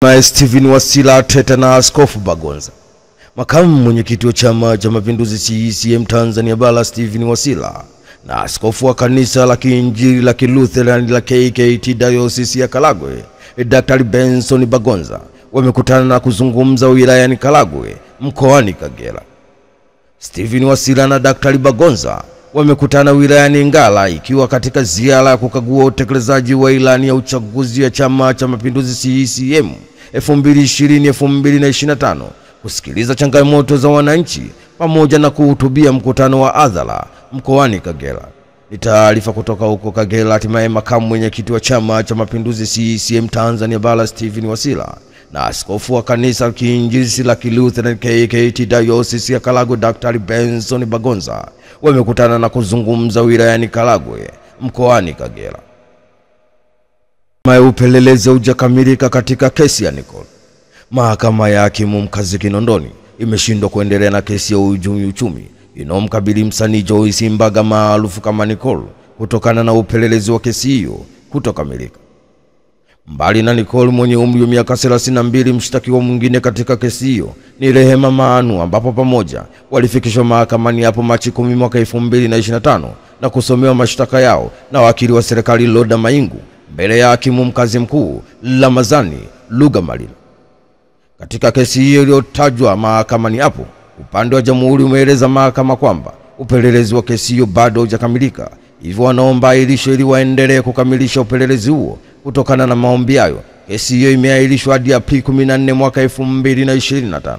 Steven Wasila teta na Askofu Bagonza. Makamu mwenyekiti wa Chama cha Mapinduzi CCM Tanzania Bara Steven Wasila na askofu wa kanisa la Kiinjili la Kilutheran la KKKT Diocese ya Karagwe Dr. Benson Bagonza wamekutana na kuzungumza wilayani Karagwe mkoani Kagera. Steven Wasila na Dr. Bagonza wamekutana wilayani Ngara ikiwa katika ziara ya kukagua utekelezaji wa ilani ya uchaguzi ya Chama cha Mapinduzi CCM 2020-2025, kusikiliza changamoto za wananchi pamoja na kuhutubia mkutano wa hadhara mkoani Kagera. Ni taarifa kutoka huko Kagera. Hatimaye makamu mwenyekiti wa Chama cha Mapinduzi CCM Tanzania Bara Steven Wasila na askofu wa kanisa la Kiinjili la Kilutheran KKKT Diocese ya Karagwe Dr. Benson Bagonza wamekutana na kuzungumza wilayani Karagwe mkoani Kagera. Upelelezi hujakamilika katika kesi ya Nicole. Mahakama ya hakimu mkazi Kinondoni imeshindwa kuendelea na kesi ya uhujumu uchumi inomkabili msanii Joyce Mbaga maarufu kama Nicole kutokana na upelelezi wa kesi hiyo kutokamilika. Mbali na Nicole mwenye umri wa miaka 32, mshtakiwa mwingine katika kesi hiyo ni Rehema Maanu, ambapo pamoja walifikishwa mahakamani hapo Machi 10 mwaka 2025 na kusomewa mashtaka yao na wakili wa serikali Loda Maingu mbele ya hakimu mkazi mkuu Lamazani Lugamalila. Katika kesi hiyo iliyotajwa mahakamani hapo, upande wa jamhuri umeeleza mahakama kwamba upelelezi wa kesi hiyo bado hujakamilika, hivyo wanaomba ahirisho ili waendelee kukamilisha upelelezi huo. Kutokana na maombi hayo, kesi hiyo imeahirishwa hadi Aprili 14 mwaka 2025.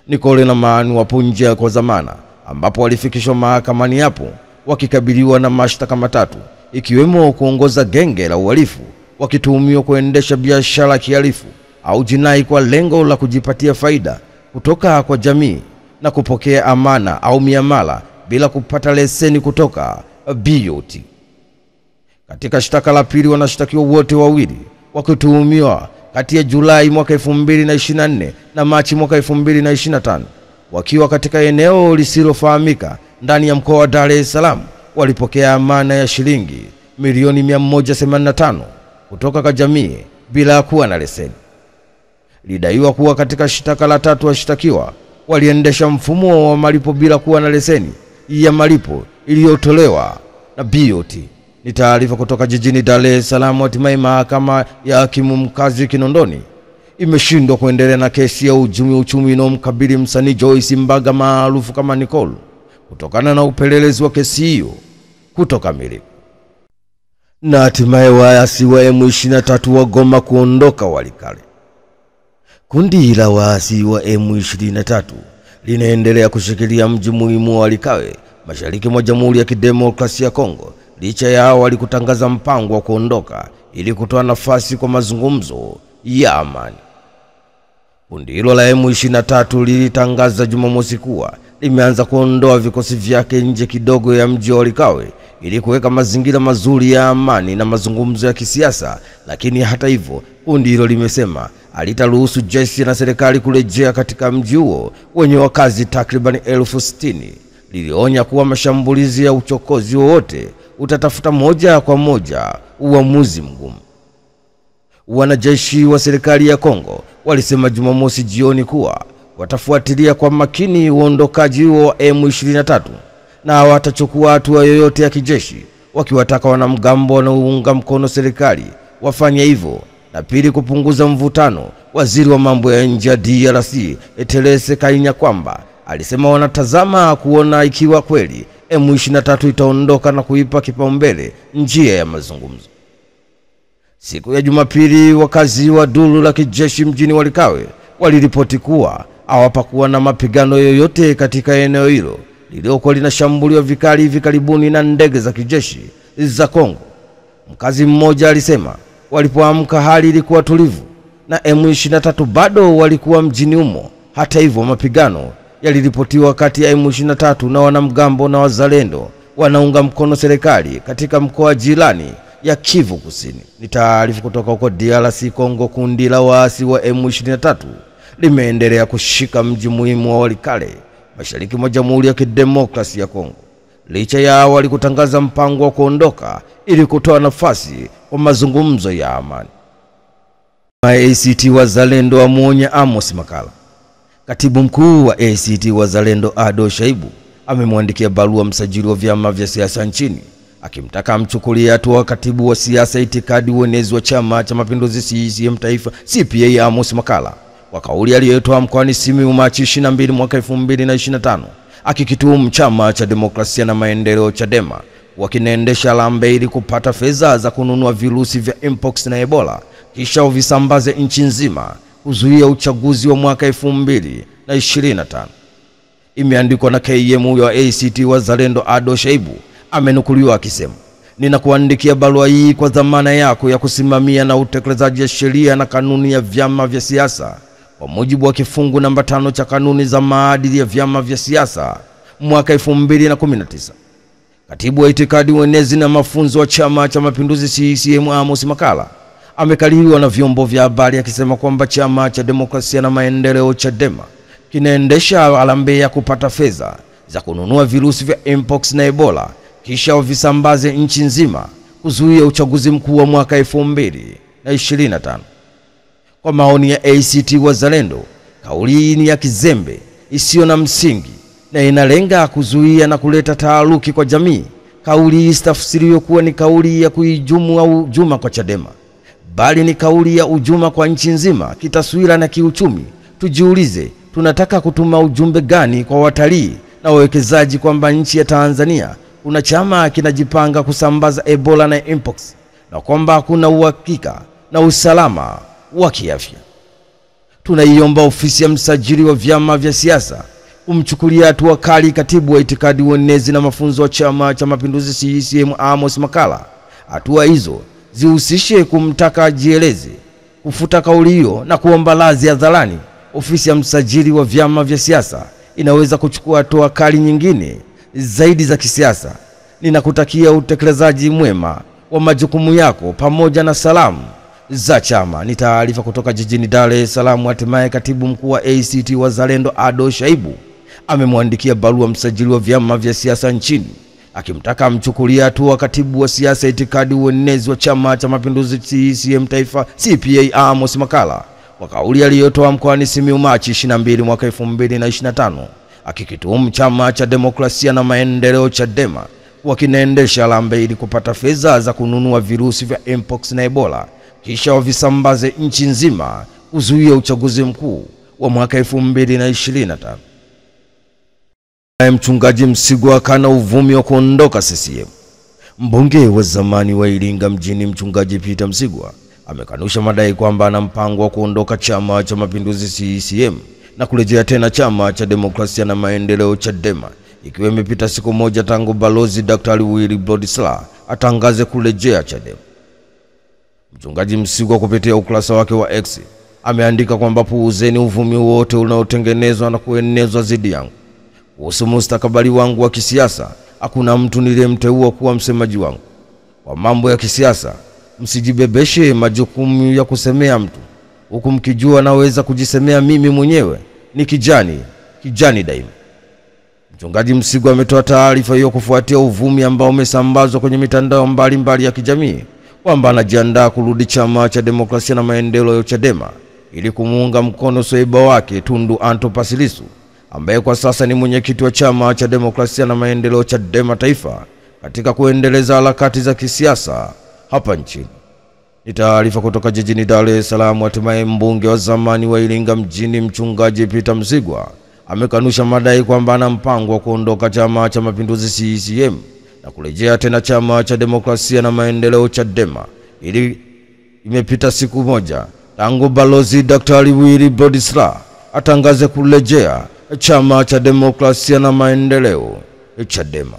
Nicole na Maanu wapo nje kwa dhamana, ambapo walifikishwa mahakamani hapo wakikabiliwa na mashtaka matatu, ikiwemo kuongoza genge la uhalifu, wakituhumiwa kuendesha biashara kihalifu au jinai kwa lengo la kujipatia faida kutoka kwa jamii na kupokea amana au miamala bila kupata leseni kutoka BOT. Katika shtaka la pili, wanashtakiwa wote wawili wakituhumiwa kati ya Julai mwaka 2024 na Machi mwaka 2025 wakiwa katika eneo lisilofahamika ndani ya mkoa wa Dar es Salaam, walipokea amana ya shilingi milioni 185 kutoka kwa jamii bila kuwa na leseni. Lidaiwa kuwa katika shtaka la tatu, washtakiwa waliendesha mfumo wa malipo bila kuwa na leseni ya malipo iliyotolewa na BOT. Ni taarifa kutoka jijini Dar es Salaam. Hatimaye mahakama ya hakimu mkazi Kinondoni imeshindwa kuendelea na kesi ya uhujumu uchumi inomkabili msanii Joyce Mbaga maarufu kama Nicole kutokana na upelelezi wa kesi hiyo kutokamilika. Na hatimaye waasi wa M23 wagoma kuondoka Walikale. Kundi la waasi wa M23 linaendelea kushikilia mji muhimu wa Walikale mashariki mwa Jamhuri ya Kidemokrasia ya Kongo, licha ya awali kutangaza mpango wa kuondoka ili kutoa nafasi kwa mazungumzo ya amani. Kundi hilo la M23 lilitangaza Jumamosi kuwa limeanza kuondoa vikosi vyake nje kidogo ya mji wa Walikale ili kuweka mazingira mazuri ya amani na mazungumzo ya kisiasa, lakini hata hivyo kundi hilo limesema halitaruhusu jeshi na serikali kurejea katika mji huo wenye wakazi takriban 60,000. Lilionya kuwa mashambulizi ya uchokozi wowote utatafuta moja kwa moja uamuzi mgumu. Wanajeshi wa serikali ya Kongo walisema Jumamosi jioni kuwa watafuatilia kwa makini uondokaji huo wa M23 na watachukua hatua yoyote ya kijeshi, wakiwataka wanamgambo wanaounga mkono serikali wafanye hivyo. Na pili, kupunguza mvutano. Waziri wa mambo ya nje ya DRC Etelese Kainya kwamba alisema wanatazama kuona ikiwa kweli M23 itaondoka na kuipa kipaumbele njia ya mazungumzo. Siku ya Jumapili, wakazi wa duru la kijeshi mjini Walikale waliripoti kuwa hawapakuwa na mapigano yoyote katika eneo hilo lililokuwa linashambuliwa vikali hivi karibuni na ndege za kijeshi za Kongo. Mkazi mmoja alisema walipoamka hali ilikuwa tulivu na M23 bado walikuwa mjini humo. Hata hivyo, mapigano yaliripotiwa kati ya M23 na wanamgambo na wazalendo wanaunga mkono serikali katika mkoa jirani ya Kivu Kusini. Ni taarifa kutoka huko DRC Kongo. Kundi la waasi wa M23 limeendelea kushika mji muhimu wa Walikale mashariki mwa Jamhuri ya Kidemokrasia ya Kongo, licha ya awali kutangaza mpango wa kuondoka ili kutoa nafasi kwa mazungumzo ya amani. ACT Wazalendo amuonya Amos Makala. Katibu mkuu wa ACT Wazalendo Ado Shaibu amemwandikia barua msajili wa vyama vya siasa nchini akimtaka amchukulie hatua katibu wa siasa, itikadi, uenezi wa Chama cha Mapinduzi CCM Taifa CPA Amos Makala kwa kauli aliyotoa mkoani Simiyu Machi 22 mwaka 2025 akikituhumu Chama cha Demokrasia na Maendeleo Chadema wakinaendesha lambe ili kupata fedha za kununua virusi vya Mpox na Ebola kisha uvisambaze nchi nzima kuzuia uchaguzi wa mwaka 2025. Imeandikwa na KM wa ACT Wazalendo Ado Shaibu. Amenukuliwa akisema, "Ninakuandikia barua hii kwa dhamana yako ya kusimamia na utekelezaji wa sheria na kanuni ya vyama vya siasa kwa mujibu wa kifungu namba 5 cha kanuni za maadili ya vyama vya siasa mwaka 2019. Katibu wa itikadi, uenezi na mafunzo wa Chama cha Mapinduzi CCM Amos Makala amekaliliwa na vyombo vya habari akisema kwamba Chama cha Demokrasia na Maendeleo Chadema kinaendesha alambe ya kupata fedha za kununua virusi vya Mpox na Ebola kisha wavisambaze nchi nzima kuzuia uchaguzi mkuu wa mwaka 2025. Kwa maoni ya ACT Wazalendo, kauli ni ya kizembe, isiyo na msingi na inalenga kuzuia na kuleta taharuki kwa jamii. Kauli hii istafsiriwe kuwa ni kauli ya kuijumu au ujuma kwa Chadema, bali ni kauli ya ujuma kwa nchi nzima kitaswira na kiuchumi. Tujiulize, tunataka kutuma ujumbe gani kwa watalii na wawekezaji kwamba nchi ya Tanzania kuna chama kinajipanga kusambaza Ebola na Mpox na kwamba hakuna uhakika na usalama wa kiafya? Tunaiomba ofisi ya msajili wa vyama vya siasa kumchukulia hatua kali katibu wa itikadi, uenezi na mafunzo wa Chama cha Mapinduzi CCM Amos Makala. Hatua hizo zihusishe kumtaka ajieleze, kufuta kauli hiyo na kuomba radhi hadharani. Ofisi ya msajili wa vyama vya siasa inaweza kuchukua hatua kali nyingine zaidi za kisiasa. Ninakutakia utekelezaji mwema wa majukumu yako pamoja na salamu za chama. Ni taarifa kutoka jijini Dar es Salaam. Hatimaye katibu mkuu wa ACT Wazalendo Ado Shaibu amemwandikia barua msajili wa vyama vya siasa nchini akimtaka amchukulie hatua katibu wa siasa, itikadi, uenezi wa Chama cha Mapinduzi CCM Taifa CPA Amos Makala kwa kauli aliyotoa mkoani Simiyu Machi 22 mwaka 2025 akikituhumu Chama cha Demokrasia na Maendeleo Chadema wakinaendesha lambe ili kupata fedha za kununua virusi vya Mpox na Ebola kisha wavisambaze nchi nzima kuzuia uchaguzi mkuu wa mwaka 2025. Mchungaji Msigwa akana uvumi wa kuondoka CCM. Mbunge wa zamani wa Iringa mjini Mchungaji Peter Msigwa amekanusha madai kwamba ana mpango wa kuondoka Chama cha Mapinduzi CCM na kurejea tena Chama cha Demokrasia na Maendeleo Chadema, ikiwa imepita siku moja tangu Balozi Dr. Willibrod Slaa atangaze kurejea Chadema. Mchungaji Msigwa kupitia ukurasa wake wa X ameandika kwamba puuzeni uvumi wote unaotengenezwa na kuenezwa dhidi yangu kuhusu mustakabali wangu wa kisiasa. Hakuna mtu niliyemteua kuwa msemaji wangu wa mambo ya kisiasa. Msijibebeshe majukumu ya kusemea mtu huku mkijua naweza kujisemea mimi mwenyewe. Ni kijani daima. Mchungaji Msigwa ametoa taarifa hiyo kufuatia uvumi ambao umesambazwa kwenye mitandao mbalimbali ya kijamii kwamba anajiandaa kurudi Chama cha Demokrasia na Maendeleo Chadema ili kumuunga mkono swaiba wake Tundu Antipas Lissu ambaye kwa sasa ni mwenyekiti wa Chama cha Demokrasia na Maendeleo Chadema Taifa katika kuendeleza harakati za kisiasa hapa nchini. Ni taarifa kutoka jijini Dar es Salaam. Hatimaye mbunge wa zamani wa Iringa mjini Mchungaji Peter Msigwa amekanusha madai kwamba ana mpango wa kuondoka Chama cha Mapinduzi CCM na kurejea tena Chama cha Demokrasia na Maendeleo Chadema. Ili imepita siku moja tangu Balozi Dr. Willibrod Slaa atangaze kurejea Chama cha Demokrasia na Maendeleo Chadema.